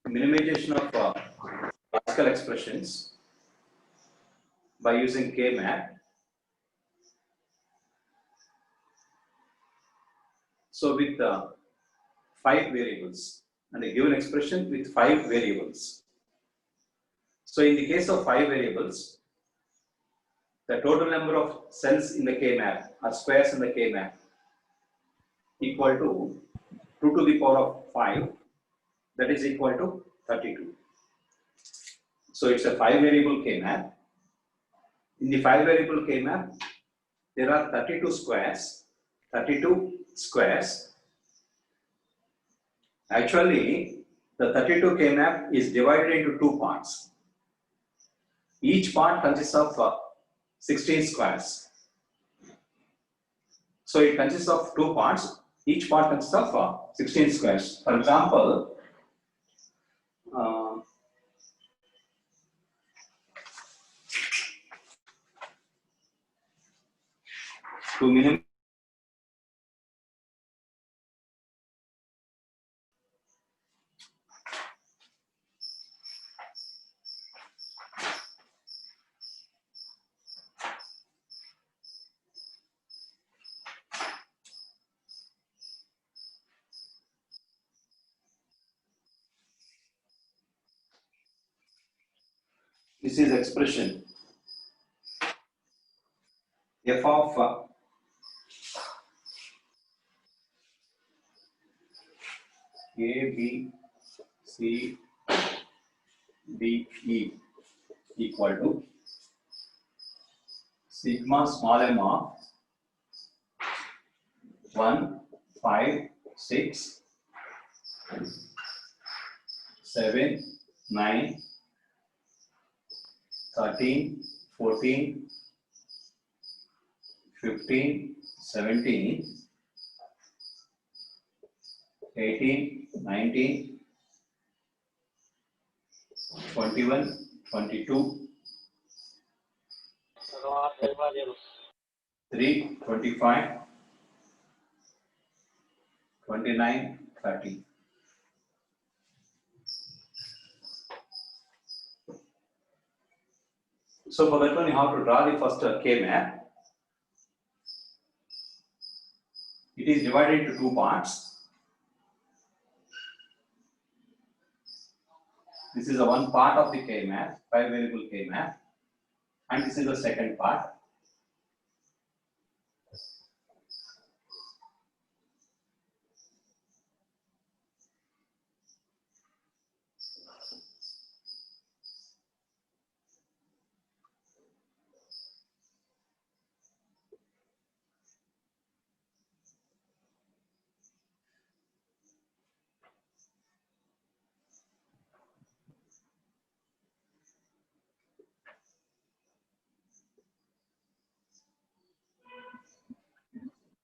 minimization of logical expressions by using K-map. So with 5 variables and a given expression with 5 variables. So in the case of 5 variables, the total number of cells in the K-map or squares in the K-map equal to 2 to the power of 5, that is equal to 32. So it's a 5 variable K-map. In the 5 variable K-map, there are 32 squares. 32 squares. Actually, the 32 K-map is divided into 2 parts. Each part consists of 16 squares. So it consists of 2 parts. Each part consists of 16 squares. For example, to minimize this is expression f of a, b, c, d, e equal to sigma small m of 1, 5, 6, 7, 9, 13, 14, 15, 17, 18, 19, 21, 22, 3, 25, 29, 30. So for that one, you have to draw the first K-map. It is divided into 2 parts. This is the one part of the K-map, 5 variable K-map, and this is the second part.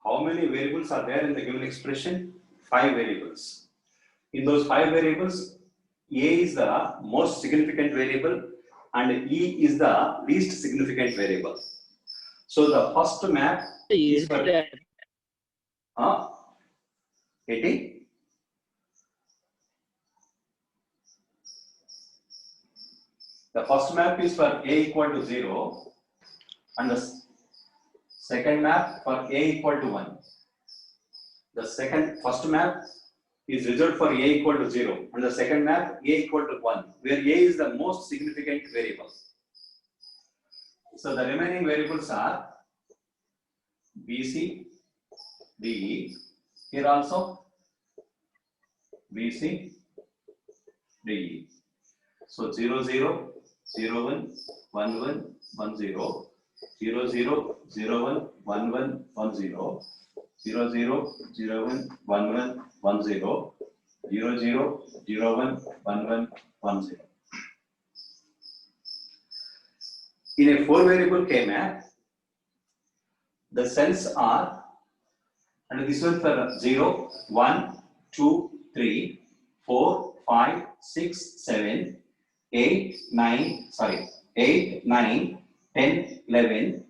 How many variables are there in the given expression? 5 variables. In those 5 variables, A is the most significant variable and E is the least significant variable. So the first map is for 80. The first map is for A equal to 0 and the second map for A equal to 1. The first map is reserved for A equal to 0 and the second map A equal to 1, where A is the most significant variable. So the remaining variables are BC, DE, here also BC, DE. So 0, 0, 0, 1, 1, 1, 1, 0, 0, 0, 0, 1, 1, 1, 1, 0, 0, 0, 0, 1, 1, 1, 1, 0, 0, 0, 0, 1, 1, 1, 1, 0. In a 4 variable K-map, the cells are, and this one for 0, 1, 2, 3, 4, 5, 6, 7, 8, 9, 10, 11,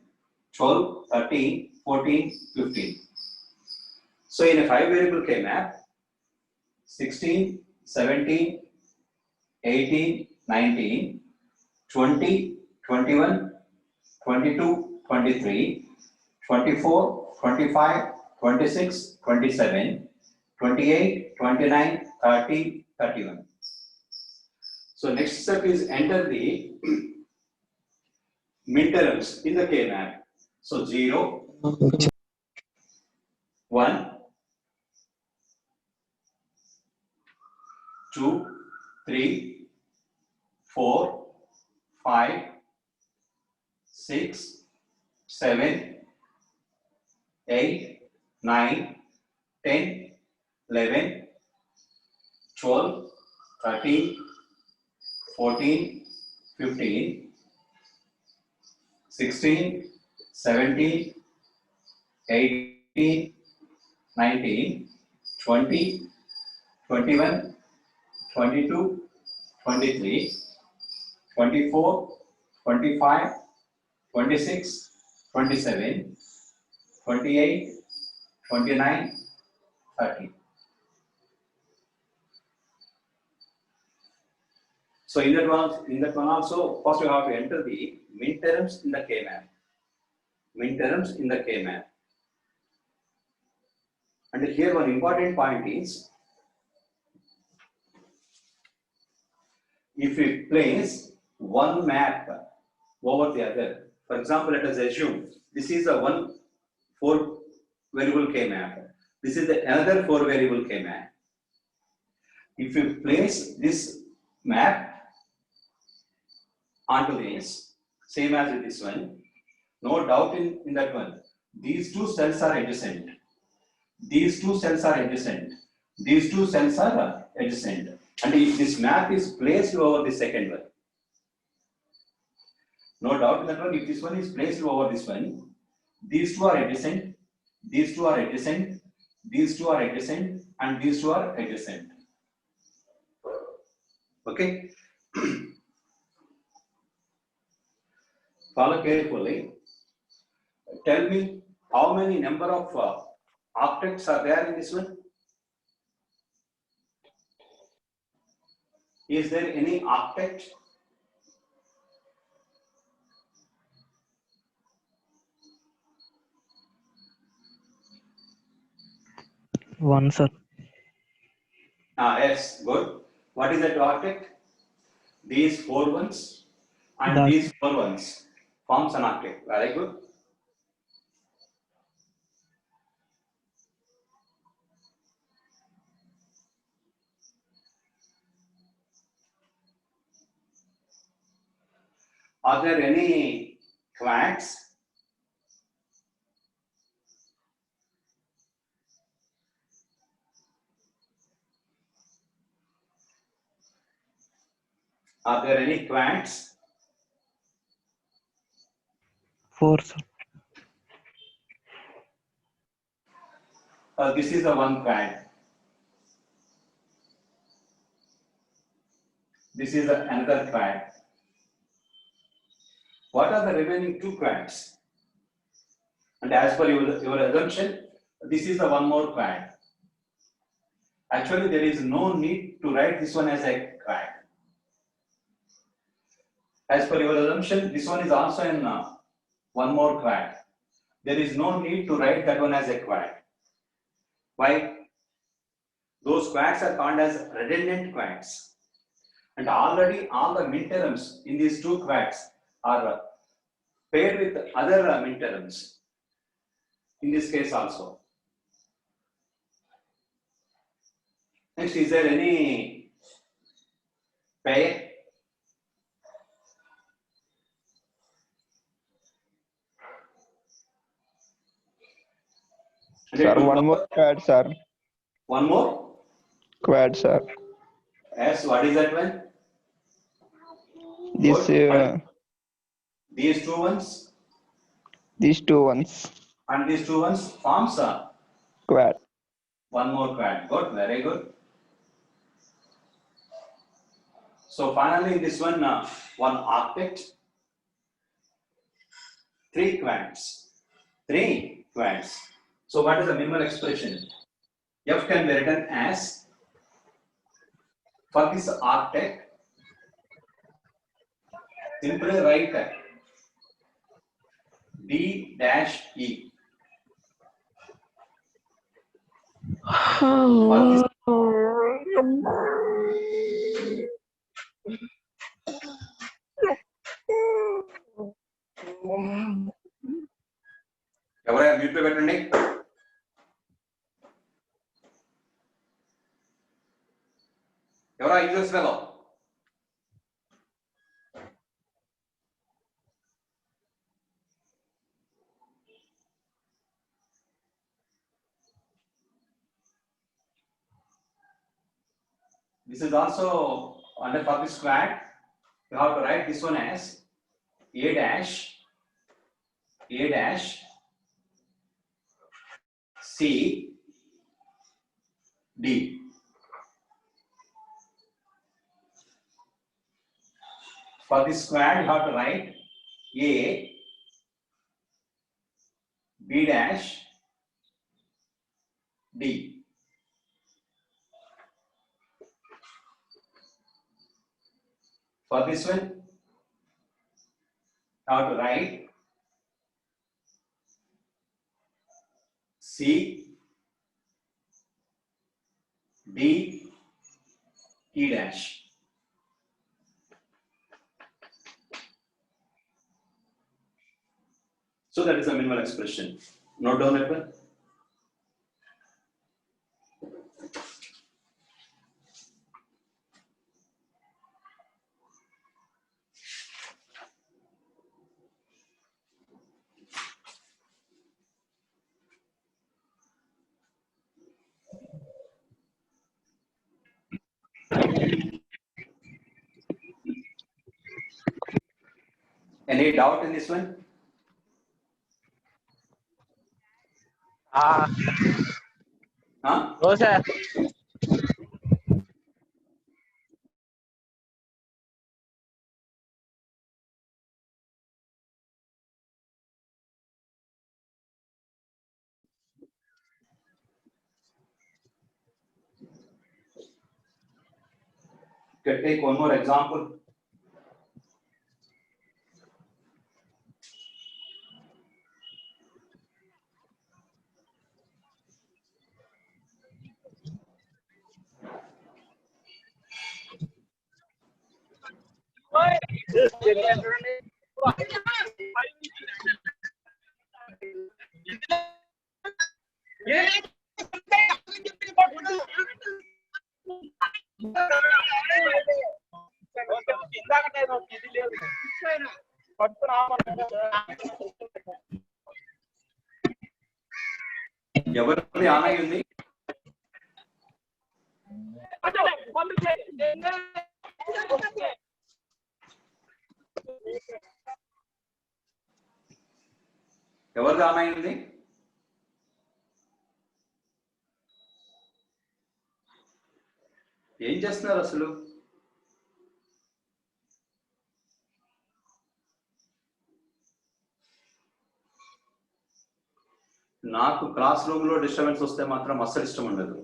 12, 13, 14, 15. So in a 5 variable K-map, 16, 17, 18, 19, 20, 21, 22, 23, 24, 25, 26, 27, 28, 29, 30, 31. So next step is enter the midterms in the K map. So 0, 1, 2, 3, 4, 5, 6, 7, 8, 9, 10, 11, 12, 13, 14, 15, 16, 17, 18, 19, 20, 21, 22, 23, 24, 25, 26, 27, 28, 29, 30. So in that one also, first you have to enter the midterms in the K map. Midterms in the K map. And here one important point is, if we place one map over the other, for example, let us assume this is a 4 variable K map. This is another 4 variable K map. If you place this map onto this, same as with this one, no doubt in that one, these two cells are adjacent. These two cells are adjacent. These two cells are adjacent. And if this map is placed over the second one, no doubt in that one, if this one is placed over this one, these two are adjacent, these two are adjacent, these two are adjacent, and these two are adjacent. Okay? Follow carefully. Tell me how many number of octets are there in this one? Is there any octet? One, sir. Yes, good. What is that octet? These 4 ones and That- these 4 ones forms an octet. Very good. Are there any quads? Are there any quads? 4, sir. This is a 1 quad. This is another quad. What are the remaining 2 quads? And as per your assumption, this is the 1 more quad. Actually, there is no need to write this one as a quad. As per your assumption, this one is also in 1 more quad. There is no need to write that one as a quad. Why? Those quads are called as redundant quads. And already all the midterms in these 2 quads are paired with other midterms. In this case also. Next, is there any pair? Sir, one more quad, sir. One more? Quad, sir. Yes, what is that one? This, These 2 ones these 2 ones. and these 2 ones forms Quad. 1 more quad. Good, very good. So finally, this one, 1 octet, 3 quads. 3 quads. So what is the minimal expression? F can be written as, for this octet, Simply write D dash E. For this, ఎవరైనా mute లో పెట్టండి. ఎవరా users fellow? This is also under for the square. You have to write this one as A dash C D. For the square, you have to write A B dash D. For this one, you have to write C D E dash. So that is a minimal expression. Note down that one. Any doubt in this one? Huh? No, sir. Can take one more example. ఎవరిది on అయి ఉంది? ఎవరిది on అయి ఉంది? ఏం చేస్తున్నారు అసలు? నాకు క్లాస్ రూమ్ లో డిస్టర్బెన్స్ వస్తే మాత్రం అస్సలు ఇష్టం ఉండదు.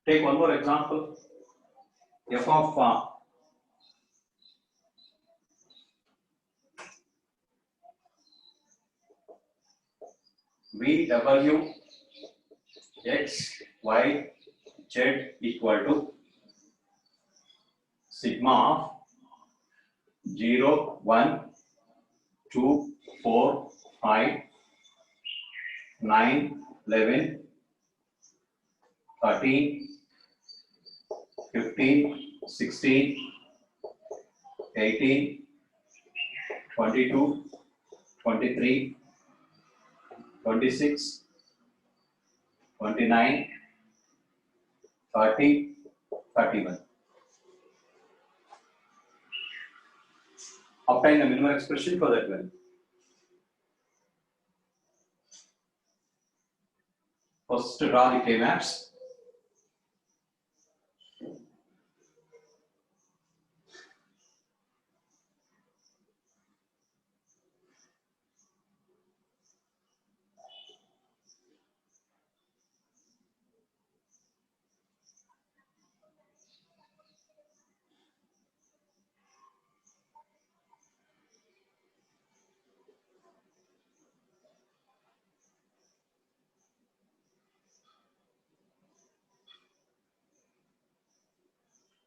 Take one more example. F of V W X Y Z equal to sigma of 0, 1, 2, 4, 5, 9, 11, 13, 15, 16, 18, 22, 23, 26, 29, 30, 31. Obtain the minimum expression for that one. First, draw the K-maps.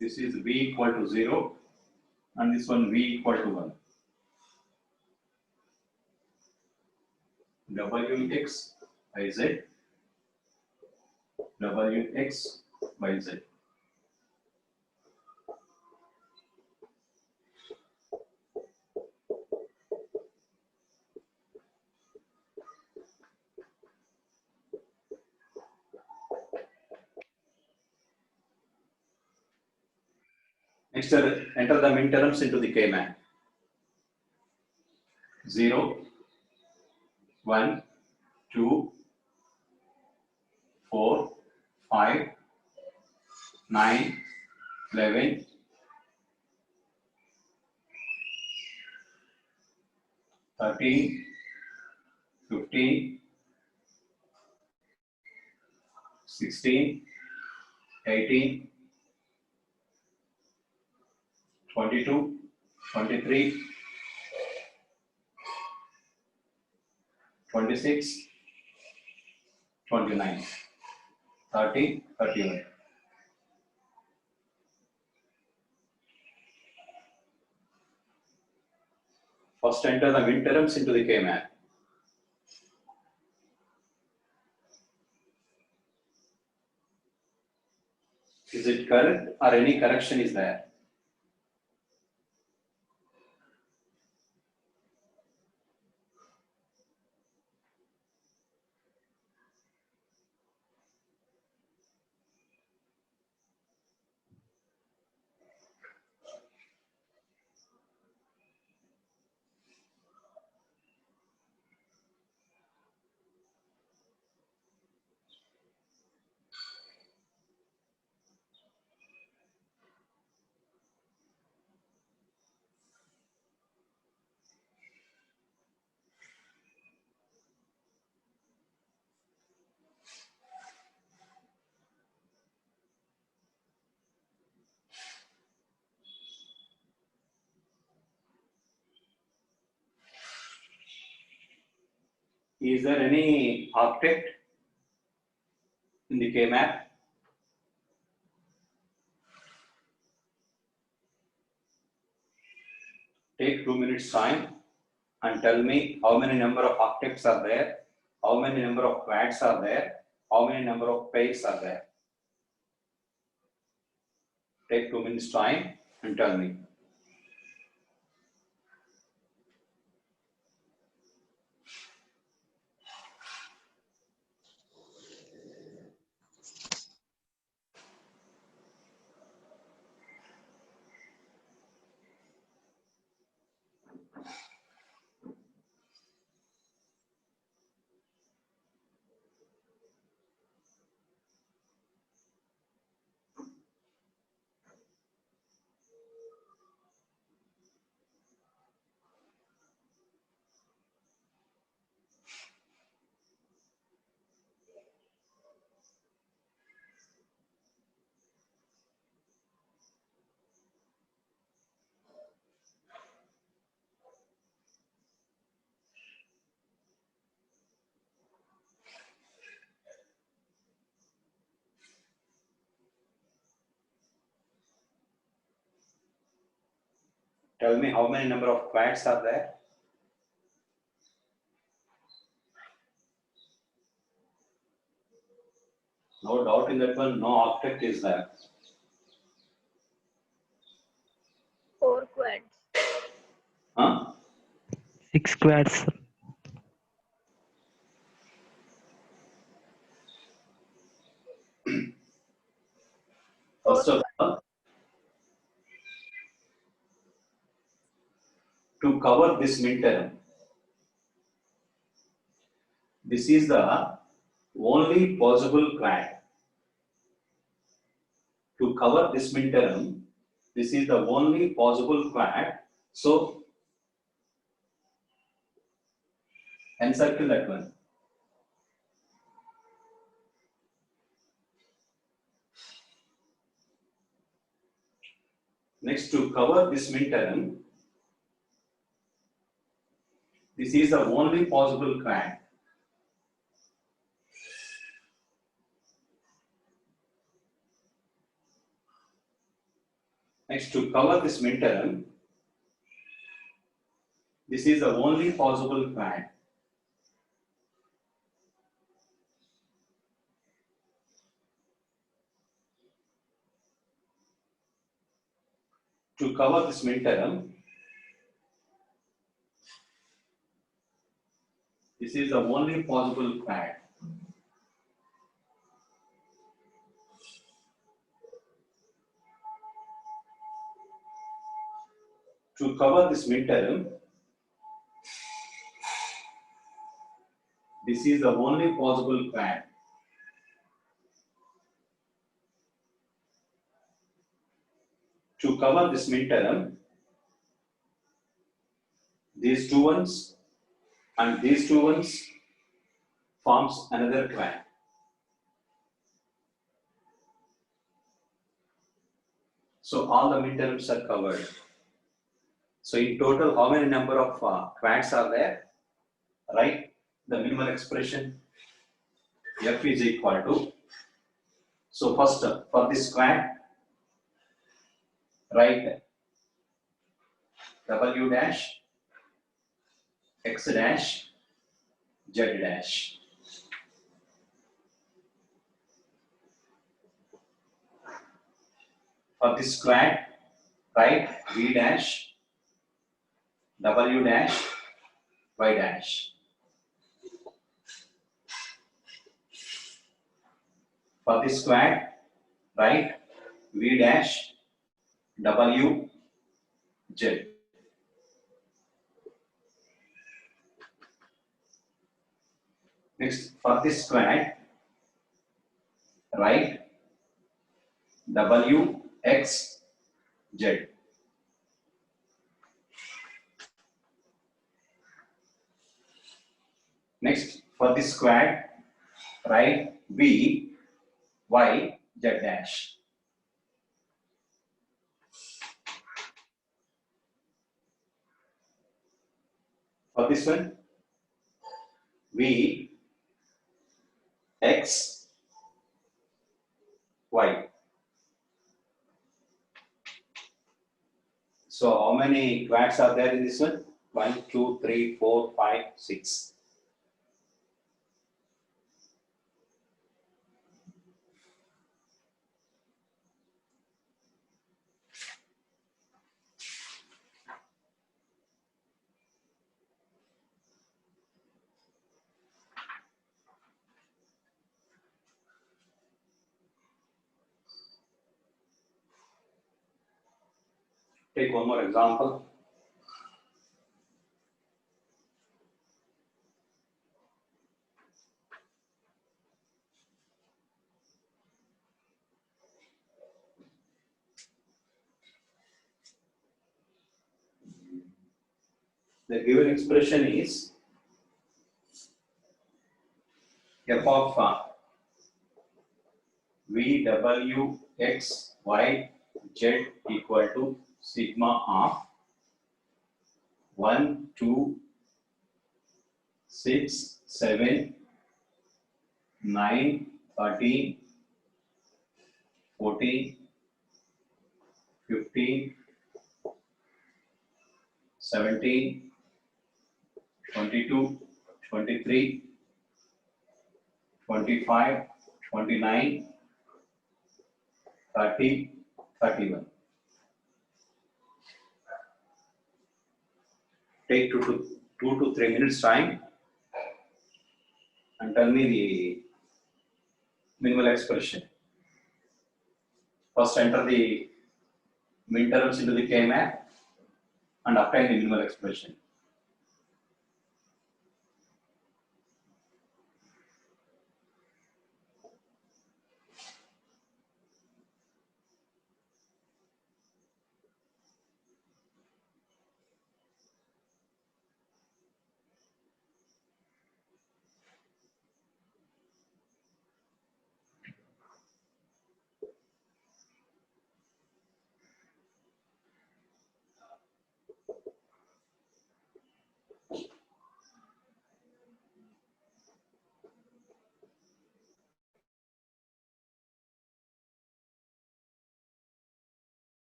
This is V equal to 0 and this one V equal to 1. Wx by Z, Wx by Z. Next, enter the min terms into the K-map. 0, 1, 2, 4, 5, 9, 11, 13, 15, 16, 18, 22, 23, 26, 29, 30, 31. First, enter the min terms into the K-map. Is it correct or any correction is there? Is there any octet in the K-map? Take 2 minutes time and tell me how many number of octets are there, how many number of quads are there, how many number of pairs are there. Take 2 minutes time and tell me. Tell me how many number of quads are there. No doubt in that one, no octet is there. 4 quads. Huh? 6 quads, sir. cover this midterm, this is the only possible clad. To cover this midterm, this is the only possible clad. So encircle that one. Next, to cover this midterm, this is the only possible clad. Next, to cover this midterm, this is the only possible clad. To cover this midterm, this is the only possible clad. To cover this midterm, this is the only possible clad. To cover this midterm, these two ones and these two ones forms another clad. So all the midterms are covered. So in total, how many number of clads are there? Write the minimal expression. F is equal to. So first, for this clad, write W dash, X dash, Z dash. For this clad, write V dash, W dash, Y dash. For this clad, write V dash, W, Z. Next, for this clad, write W, X, Z. Next, for this clad, write V, Y, Z dash. For this one, V, X, Y. So how many clads are there in this one? 1, 2, 3, 4, 5, 6. Take one more example. The given expression is f of v w x y z equal to sigma of 1, 2, 6, 7, 9, 13, 14, 15, 17, 22, 23, 25, 29, 30, 31. Take 2 to 3 minutes time and tell me the minimal expression. First enter the min terms into the K map. and obtain the minimal expression.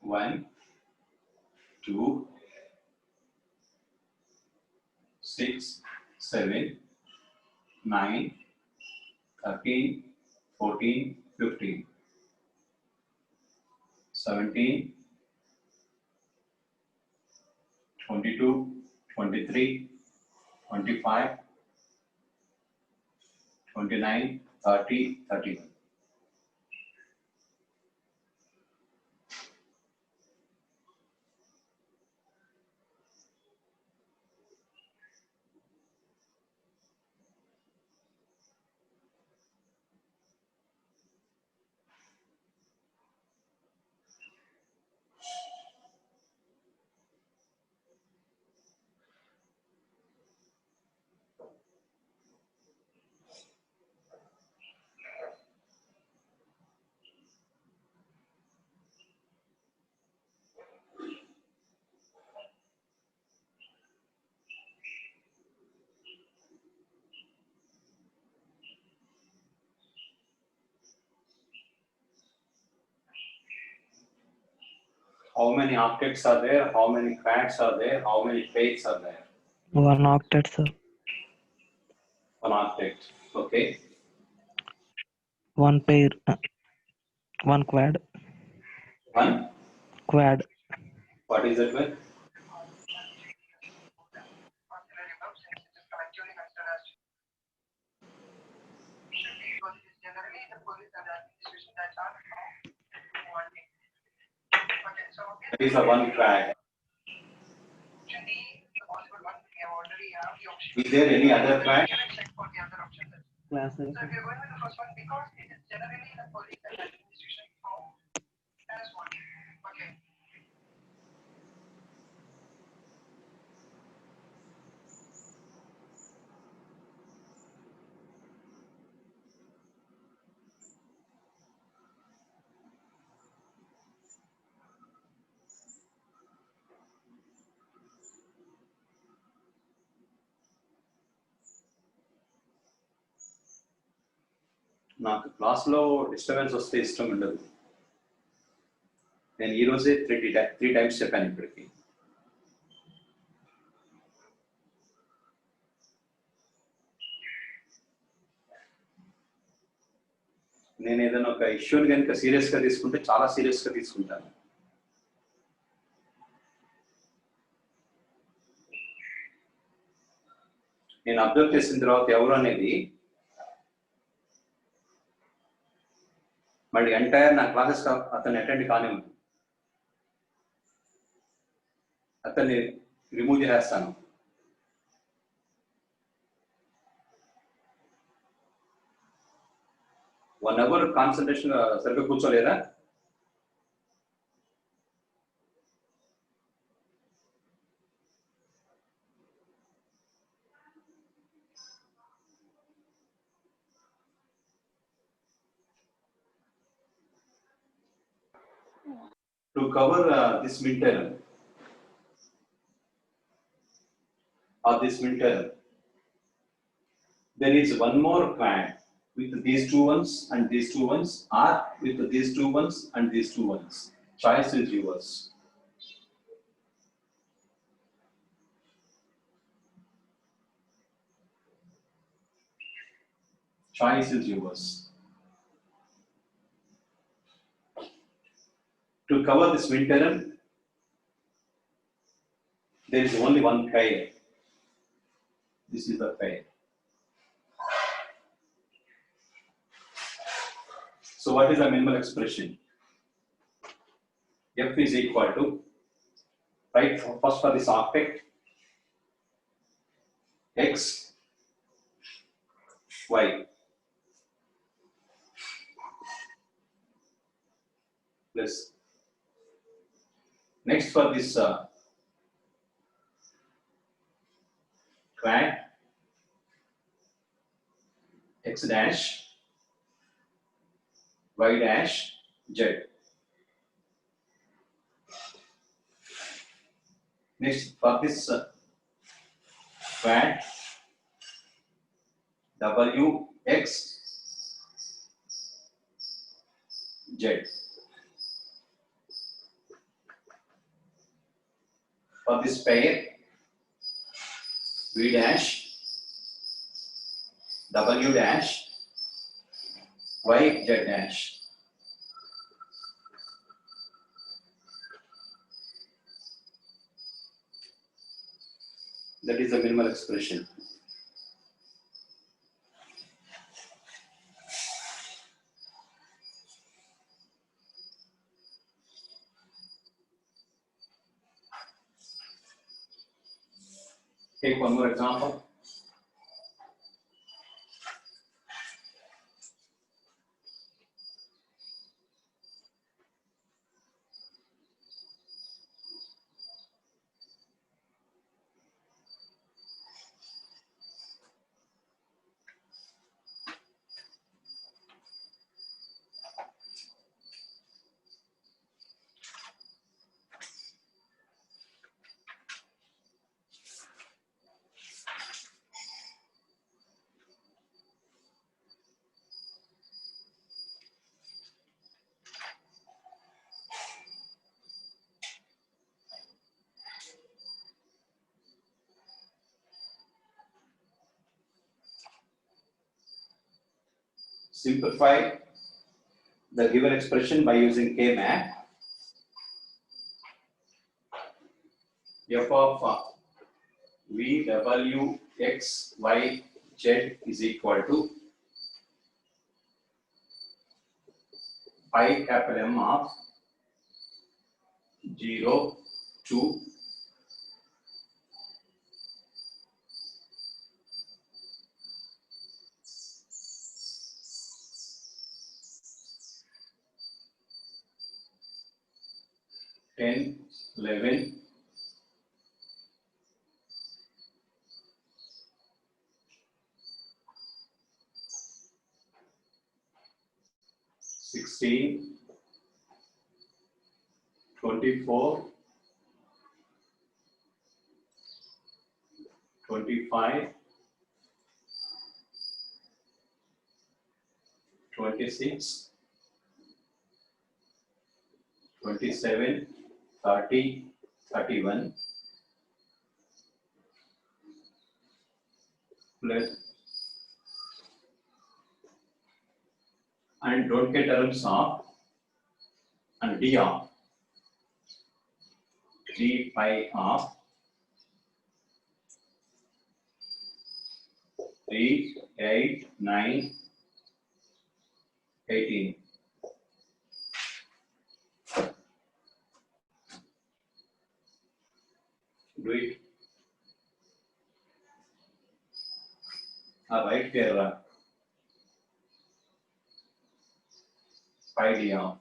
One, two, 6, 7, 9, 13, 14, 15, 17, 22, 23, 25, 29, 30, 31. How many octets are there? How many quads are there? How many plates are there? 1 octet, sir. One octet. Okay. 1 pair, 1 quad. One. Quad. What is that one? That is a one quad. Is there any other quad? నాకు క్లాస్లో disturbance వస్తే ఇష్టం ఉండదు. నేను ఈరోజే three times చెప్పాను ఇప్పటికి. నేను ఏదైనా ఒక ఇష్యూని కనుక సీరియస్గా తీసుకుంటే చాలా సీరియస్గా తీసుకుంటాను. నేను అబ్జర్వ్ చేసిన తర్వాత ఎవరు అనేది మళ్ళీ ఎంటైర్ నా క్లాసెస్ అతన్ని అటెండ్ కానివ్వను, అతన్ని రిమూవ్ చేసేస్తాను. వన్ అవర్ కాన్సన్ట్రేషన్ సరిగ్గా కూర్చోలేదా? To cover this midterm or this midterm, there is one more quad with these two ones and these two ones, or with these two ones and these two ones. Choice is yours. Choice is yours. cover this midterm, there is only one pair. This is the pair. So what is the minimal expression? F is equal to, right, first for this octet, x, y, plus, next for this quad, x dash, y dash, z. Next for this quad, w, x, z. For this pair, v dash, w dash, y, z dash. That is the minimal expression. Take one more example. Simplify the given expression by using K-map. F of V, W, X, Y, Z is equal to pi capital M of 0 to 10, 11, 16, 24, 25, 26, 27, 30, 31, plus, and don't get terms of, and D of, G pi of 3, 8, 9, 18. Do it. Right here, pi D of.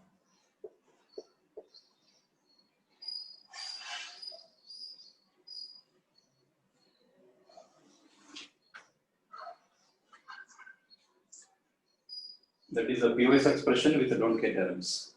That is a POS expression with don't get terms.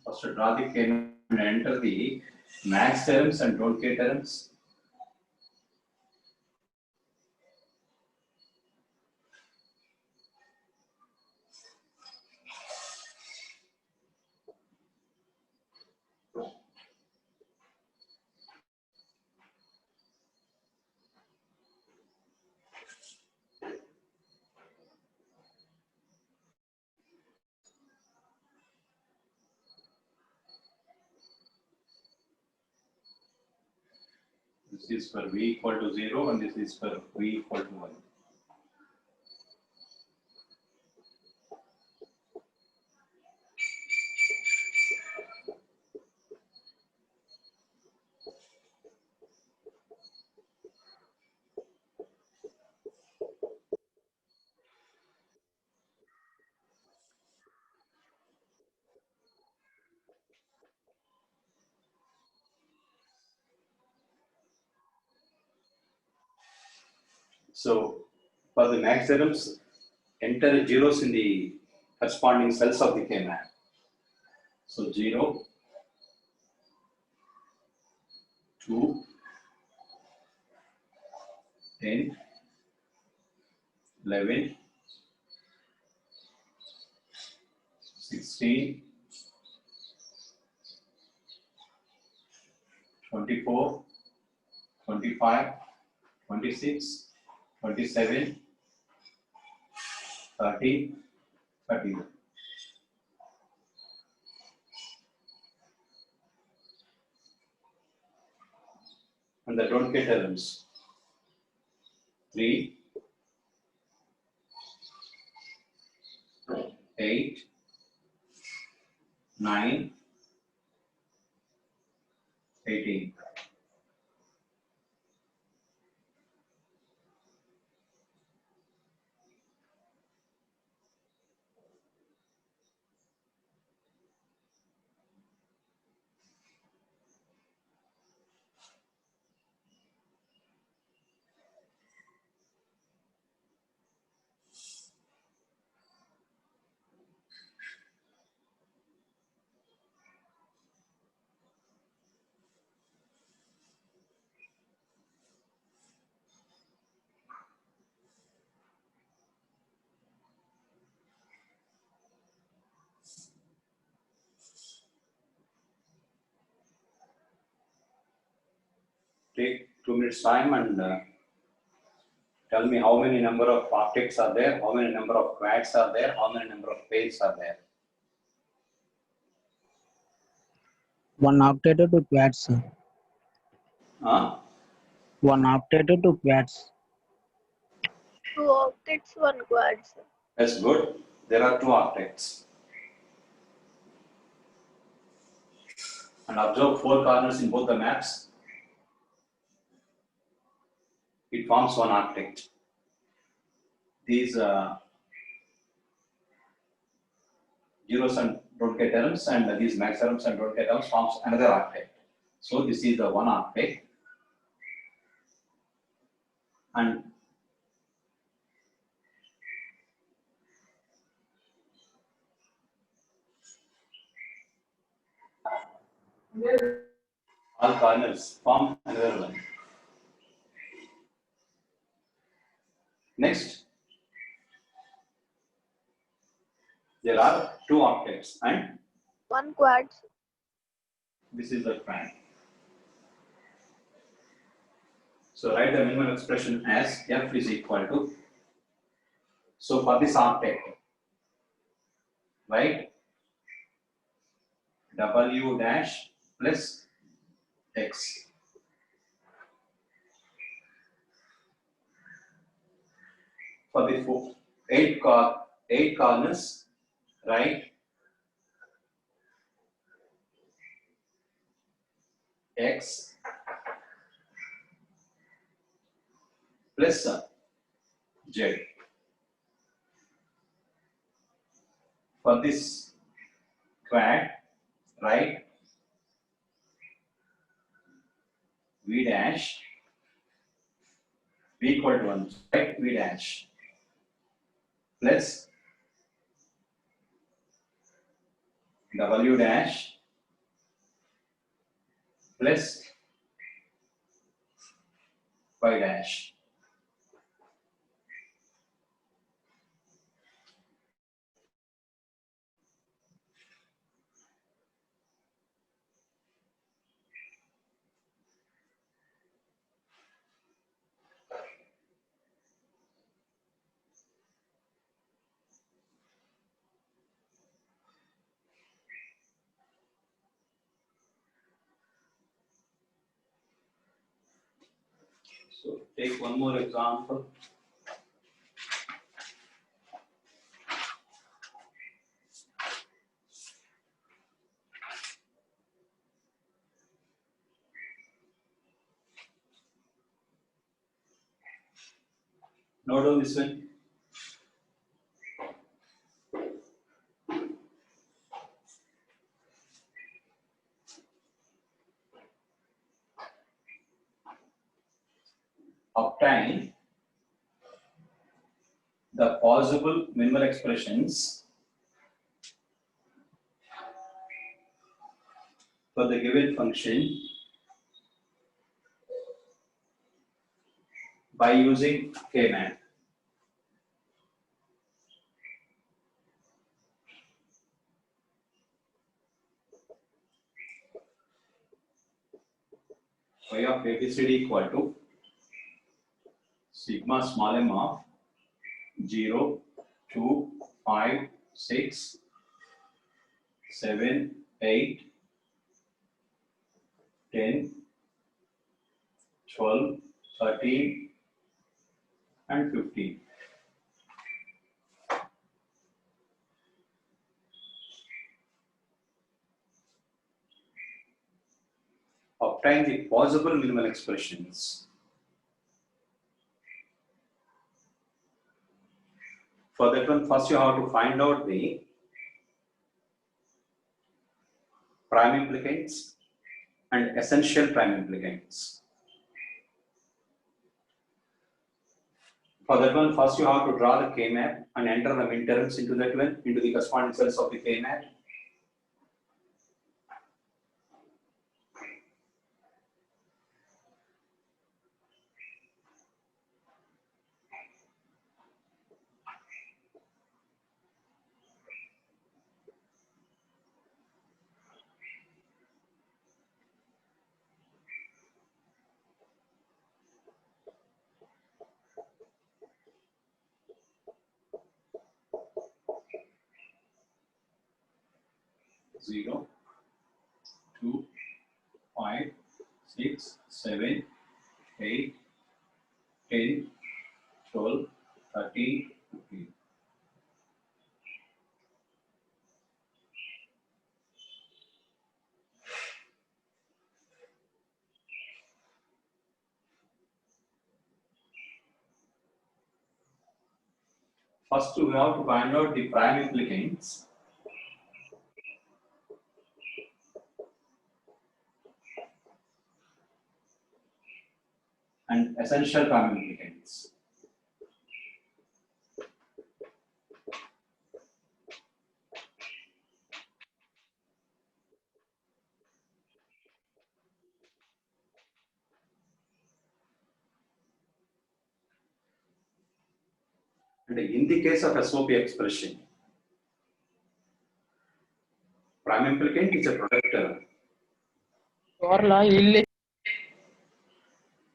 First, draw the K and enter the max terms and don't care terms. This is for v equal to 0 and this is for v equal to 1. So for the max theorems, enter zeros in the corresponding cells of the K-map. So 0, 2, 10, 11, 16, 24, 25, 26, 27, 30, 31. And the don't care terms 3, 8, 9, 18. Take 2 minutes time and tell me how many number of octets are there, how many number of quads are there, how many number of pairs are there. 1 octet to quads, sir. Huh? 1 octet to quads. 2 octets, 1 quad, sir. That's good. There are 2 octets. And observe 4 corners in both the maps. It forms 1 octet. These zeros and don't care terms and these max terms and don't care terms forms another octet. So this is the 1 octet. And all corners form another one. Next, there are 2 octets and 1 quad, sir. this is the quad. So write the minimum expression as f is equal to. So for this octet, write w dash plus x. For the 8 corners, write x plus z. For this quad, write v dash v equal to 1, write v dash plus w dash plus y dash. So take one more example. Note down this one. Obtain the possible minimal expressions for the given function by using K-map. Y of ABCD equal to sigma small m of 0, 2, 5, 6, 7, 8, 10, 12, 13, and 15. Obtain the possible minimal expressions. For that one, first you have to find out the prime implicants and essential prime implicants. For that one, first you have to draw the K-map and enter the minterms into that one, into the corresponding cells of the K-map. Zero, 2, 5, 6, 7, 8, 10, 12, 13, 15. First, we have to find out the prime implicants and essential prime implicants. And in the case of SOP expression, prime implicant is a product term.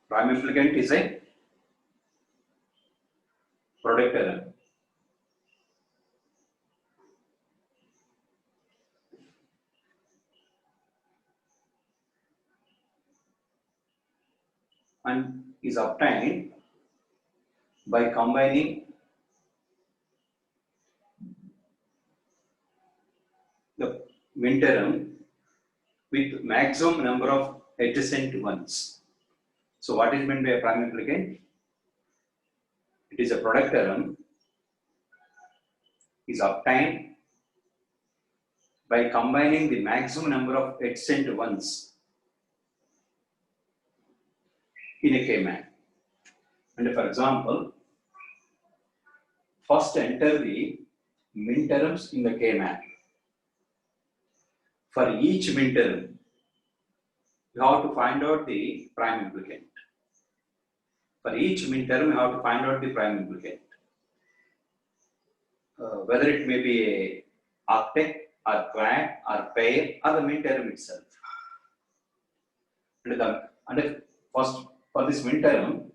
Prime implicant is a product term. And is obtained by combining the minterm with maximum number of adjacent ones. So what is meant by a prime implicant? It is a product term is obtained by combining the maximum number of adjacent ones in a K-map. And for example, first enter the minterms in the K-map. For each minterm, you have to find out the prime implicant. For each minterm, you have to find out the prime implicant. Whether it may be a octet or quad or pair or the minterm itself. And first, for this minterm,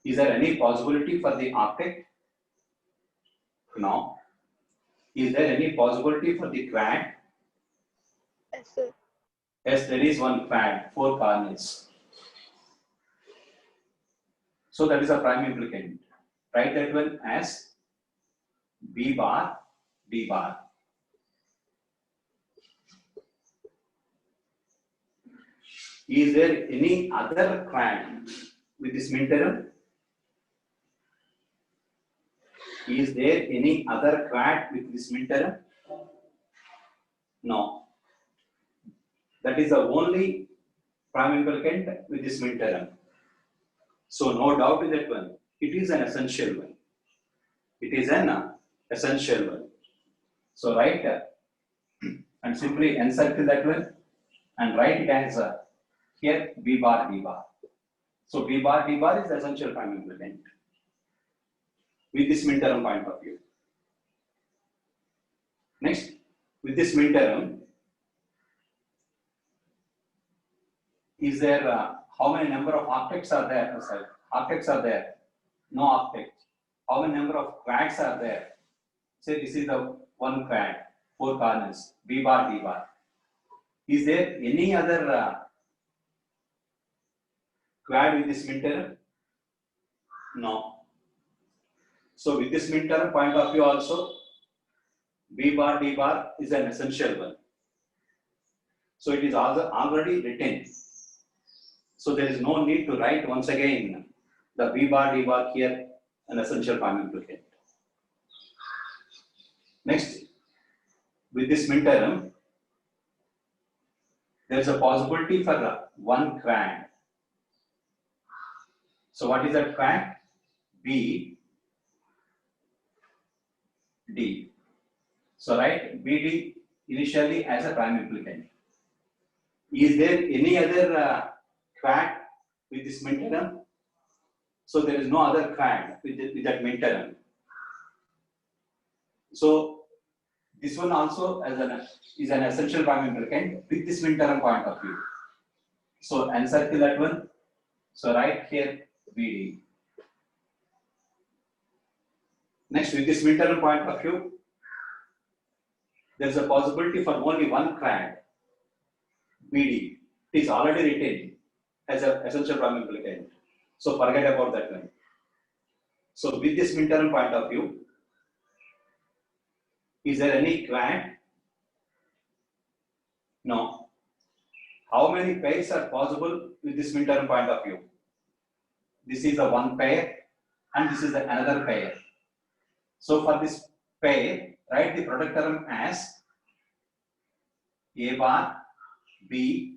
is there any possibility for the octet? No. Is there any possibility for the quad? Yes, sir. Yes, there is one quad, 4 corners. So that is a prime implicant. Write that one as B bar, D bar. Is there any other quad with this minterm? Is there any other quad with this minterm? No. That is the only prime implicant with this minterm. So no doubt in that one. It is an essential one. It is an essential one. So write and simply encircle that one and write it as here B bar D bar. So B bar D bar is the essential prime implicant with this minterm point of view. Next, with this minterm, is there how many number of octets are there? Sorry, octets are there. No octets. How many number of quads are there? Say this is the one quad, 4 corners, B bar D bar. Is there any other quad with this minterm? No. So with this minterm point of view also, B bar D bar is an essential one. So it is already written. So there is no need to write once again the B bar D bar here, an essential prime implicant. Next, with this minterm, there is a possibility for one quad. So what is that quad? B, D. So write BD initially as a prime implicant. Is there any other quad with this minterm? So there is no other quad with that minterm. So this one also is an essential prime implicant with this minterm point of view. So encircle that one. So write here BD. Next, with this minterm point of view, there is a possibility for only one quad, BD. It is already written as an essential prime implicant. So forget about that one. So with this minterm point of view, is there any quad? No. How many pairs are possible with this minterm point of view? This is the one pair and this is the another pair. So for this pair, write the product term as A bar, B,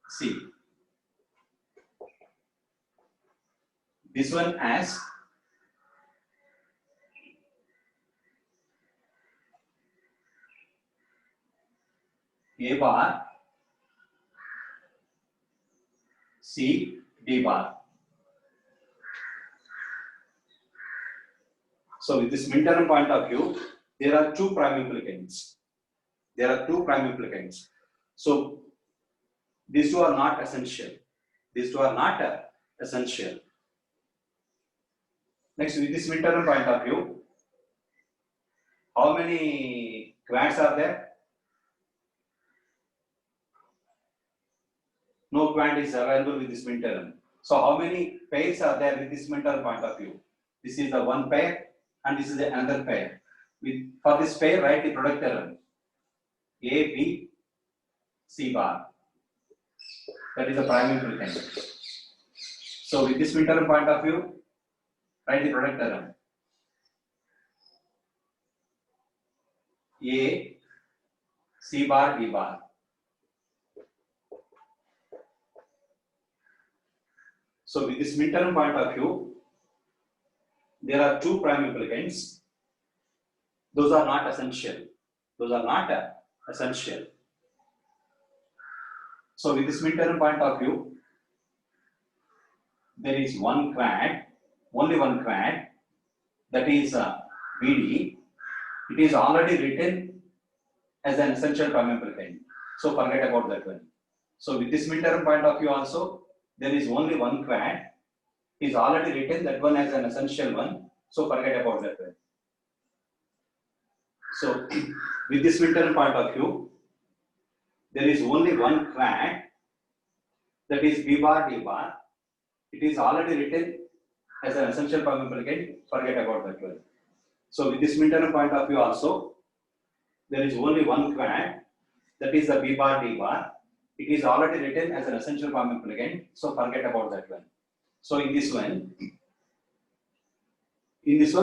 C. This one as A bar, C, D bar. So with this minterm point of view, there are two prime implicants. There are two prime implicants. So these two are not essential. These two are not essential. Next, with this minterm point of view, how many quads are there? No quad is available with this minterm. So how many pairs are there with this minterm point of view? This is the one pair and this is the another pair. For this pair, write the product term A, B, C bar. That is the prime implicant. So with this minterm point of view, write the product term A, C bar, D bar. So with this minterm point of view, there are two prime implicants. Those are not essential. Those are not essential. So with this midterm point of view, there is one quad, only one quad, that is BD. It is already written as an essential prime implicant. So forget about that one. So with this midterm point of view also, there is only one quad. It is already written that one as an essential one. So forget about that one. So with this midterm point of view, there is only one quad, that is B bar D bar. It is already written as an essential prime implicant. Forget about that one. So with this midterm point of view also, there is only one quad, that is the B bar D bar. It is already written as an essential prime implicant. So forget about that one. So in this one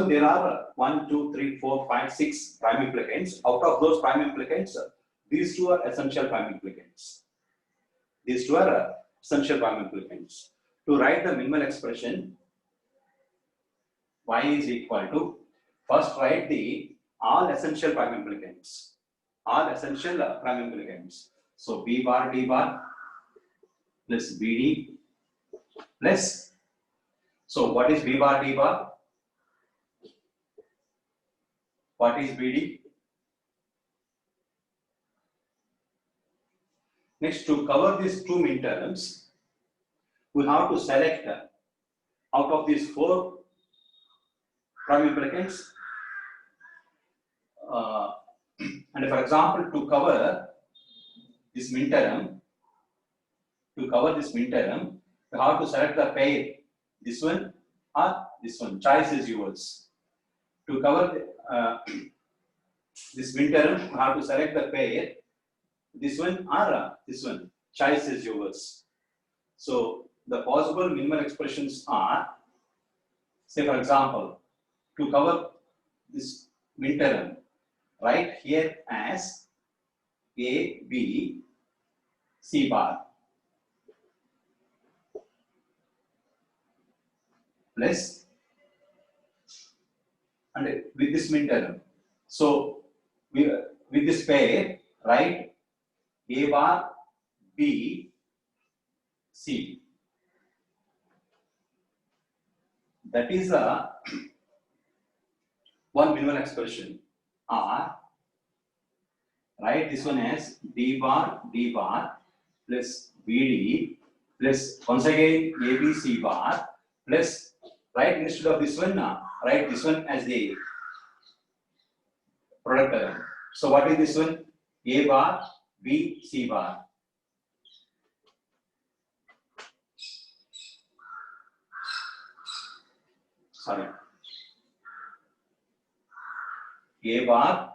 there are 1, 2, 3, 4, 5, 6 prime implicants. Out of those prime implicants, these two are essential prime implicants. These two are essential prime implicants. To write the minimal expression, y is equal to, first write the all essential prime implicants. All essential prime implicants. So B bar D bar plus BD plus. So what is B bar D bar? What is BD? Next, to cover these two midterms, we have to select out of these 4 prime implicants. And for example, to cover this midterm, we have to select the pair, this one or this one. Choice is yours. To cover this midterm, we have to select the pair, this one or this one. Choice is yours. So the possible minimal expressions are, say for example, to cover this midterm, write here as A, B, C bar plus, and with this midterm. So with this pair, write A bar, B, C. That is a one minimal expression. Or write this one as D bar plus BD plus once again ABC bar plus, right, instead of this one, write this one as the product term. So what is this one? A bar, B, C bar. Sorry. A bar,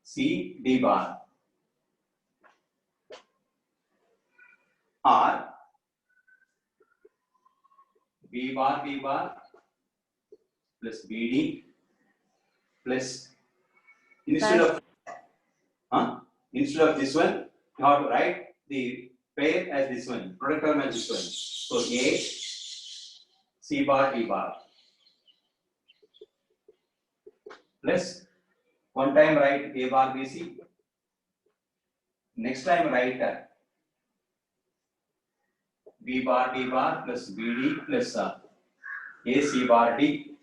C, D bar. Or B bar plus BD plus, instead of this one, you have to write the pair as this one, product term as this one. So A, C bar, D bar plus, one time write A bar, BC. Next time write B bar, D bar plus BD plus A, C bar, D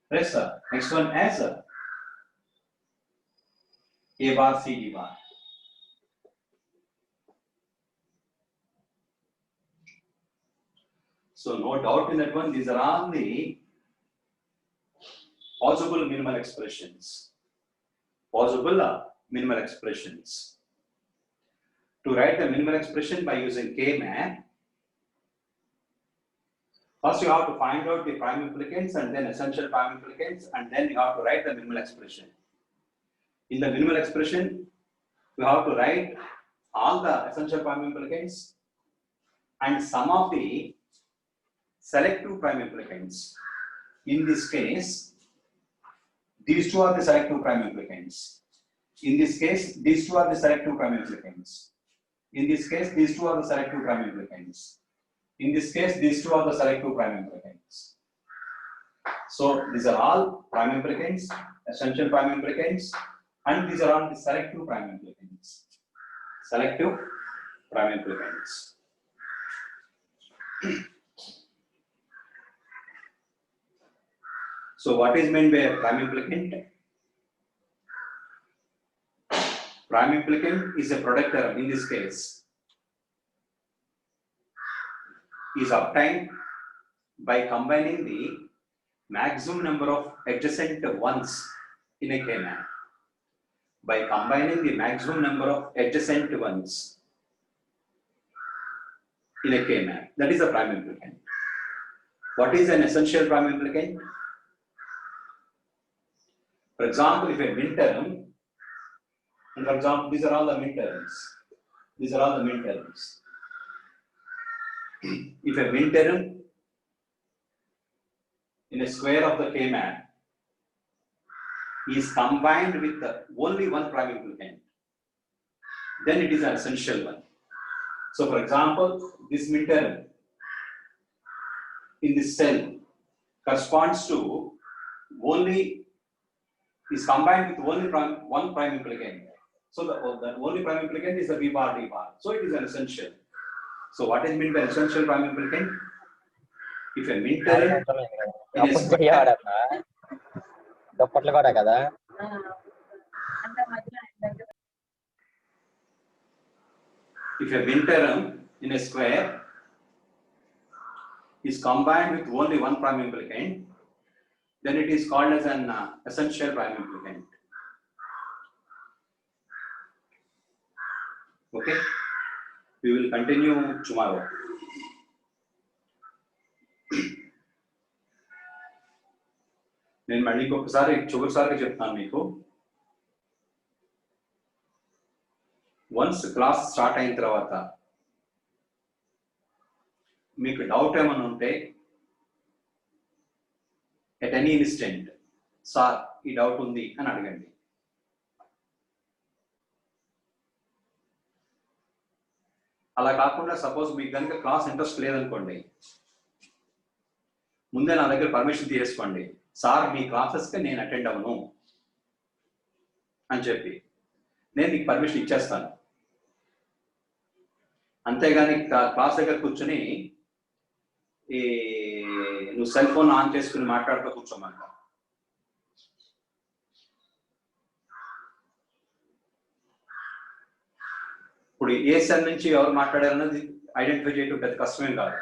plus next one as A bar, C, D bar. So no doubt in that one, these are all the possible minimal expressions. Possible minimal expressions. To write the minimal expression by using K-man, first you have to find out the prime implicants and then essential prime implicants, and then you have to write the minimal expression. In the minimal expression, you have to write all the essential prime implicants and some of the selective prime implicants. In this case, these two are the selective prime implicants. In this case, these two are the selective prime implicants. In this case, these two are the selective prime implicants. In this case, these two are the selective prime implicants. So these are all prime implicants, essential prime implicants, and these are all the selective prime implicants. selective prime implicants. So what is meant by a prime implicant? Prime implicant is a product term in this case is obtained by combining the maximum number of adjacent ones in a K-map. By combining the maximum number of adjacent ones in a K-map. That is a prime implicant. What is an essential prime implicant? For example, if a midterm, and for example, these are all the midterms. These are all the midterms. If a midterm in a square of the K-map is combined with only one prime implicant, then it is an essential one. So, for example, this midterm in this cell corresponds to only is combined with only one prime implicant. So the only prime implicant is the B bar D bar. So it is an essential. So what is meant by essential prime implicant? If a midterm in a square, if a midterm in a square is combined with only one prime implicant, then it is called as an essential prime implicant. Okay, we will continue tomorrow. నేను మళ్ళీ ఒకసారి చివరిసారిగా చెప్తాను మీకు. Once class start అయిన తర్వాత మీకు doubt ఏమైనా ఉంటే ఎట్ ఎనీ ఇన్స్టెంట్ సార్ ఈ డౌట్ ఉంది అని అడగండి. అలా కాకుండా సపోజ్ మీకు కనుక క్లాస్ ఇంట్రెస్ట్ లేదనుకోండి, ముందే నా దగ్గర పర్మిషన్ తీసుకోండి, సార్ మీ క్లాసెస్కి నేను అటెండ్ అవ్వను అని చెప్పి నేను మీకు పర్మిషన్ ఇచ్చేస్తాను. అంతేగాని క్లాస్ దగ్గర కూర్చొని నువ్వు సెల్ ఫోన్ ఆన్ చేసుకుని మాట్లాడుతూ కూర్చోమంట. ఇప్పుడు ఏ సెల్ నుంచి ఎవరు మాట్లాడారన్నది ఐడెంటిఫై చేయడం పెద్ద కష్టమేం కాదు.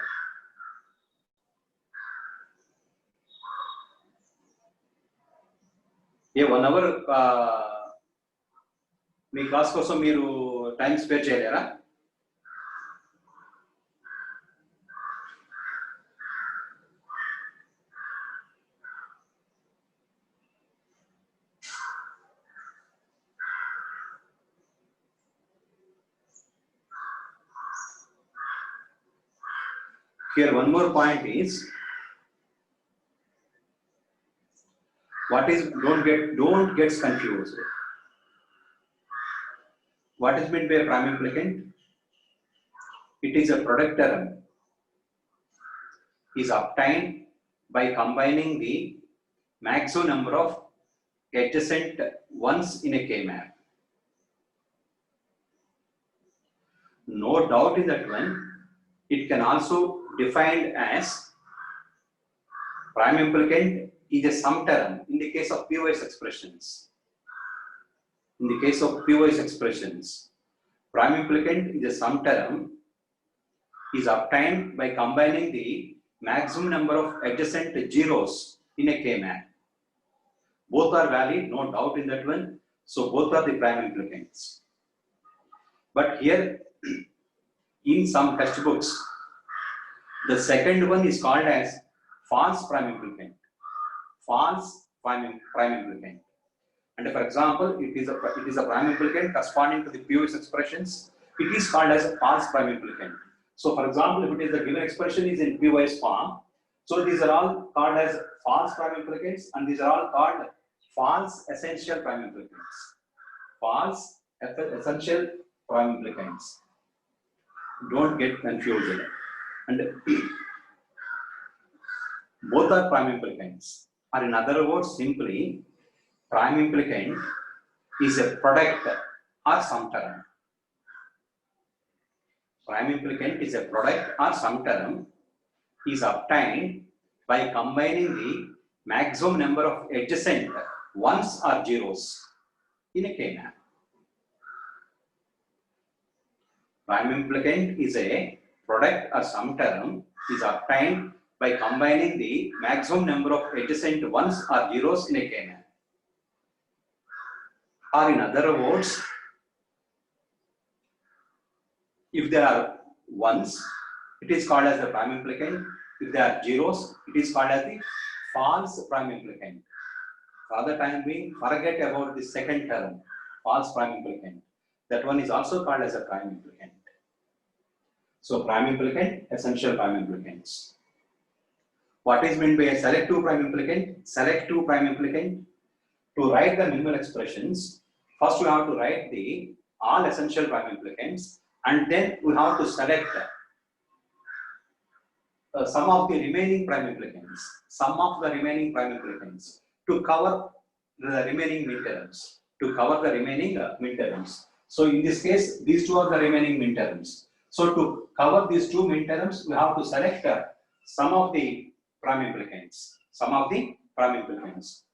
ఏ 1 hour మీ క్లాస్ కోసం మీరు టైం స్పేర్ చేయలేరా? Here one more point is, what is don't get confused. What is meant by a prime implicant? It is a product term is obtained by combining the maximum number of adjacent ones in a K-map. No doubt in that one. It can also defined as prime implicant is a sum term in the case of POS expressions. In the case of POS expressions, prime implicant is a sum term is obtained by combining the maximum number of adjacent zeros in a K-map. Both are valid, no doubt in that one. So both are the prime implicants. But here, in some textbooks, the second one is called as false prime implicant. False prime implicant. And for example, it is a prime implicant corresponding to the POS expressions. It is called as a false prime implicant. So for example, if it is the given expression is in POS form, so these are all called as false prime implicants, and these are all called false essential prime implicants. False essential prime implicants. Don't get confused. And both are prime implicants, or in other words, simply prime implicant is a product or sum term. prime implicant is a product or sum term is obtained by combining the maximum number of adjacent ones or zeros in a k-map. Prime implicant is a product or sum term is obtained by combining the maximum number of adjacent ones or zeros in a k-map. Or in other words, if there are ones, it is called as the prime implicant. If there are zeros, it is called as the false prime implicant. For the time being, forget about the second term, false prime implicant. That one is also called as a prime implicant. So prime implicant, essential prime implicants. What is meant by a selective prime implicant? Selective prime implicant. To write the minimal expressions, first we have to write the all essential prime implicants, and then we have to select some of the remaining prime implicants, to cover the remaining midterms. So in this case, these two are the remaining midterms. So to cover these two midterms, we have to select some of the prime implicants.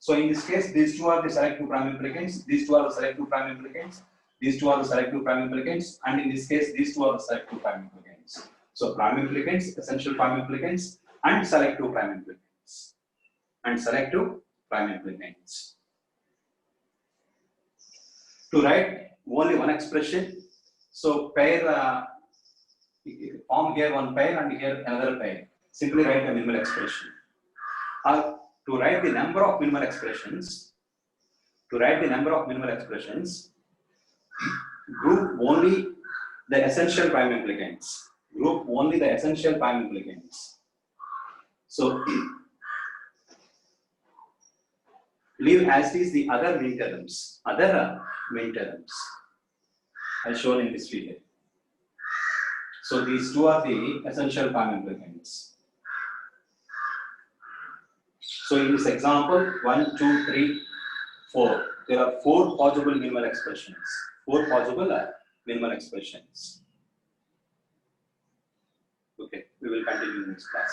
So in this case, these two are the selective prime implicants, these two are the selective prime implicants, these two are the selective prime implicants, and in this case, these two are the selective prime implicants. So prime implicants, essential prime implicants, and selective prime implicants. To write only one expression, so pair, form here one pair and here another pair. Simply write the minimal expression. To write the number of minimal expressions, group only the essential prime implicants. So leave as is the other midterms, as shown in this figure. So these two are the essential prime implicants. So in this example, 1, 2, 3, 4, there are 4 possible minimal expressions. Okay, we will continue in next class.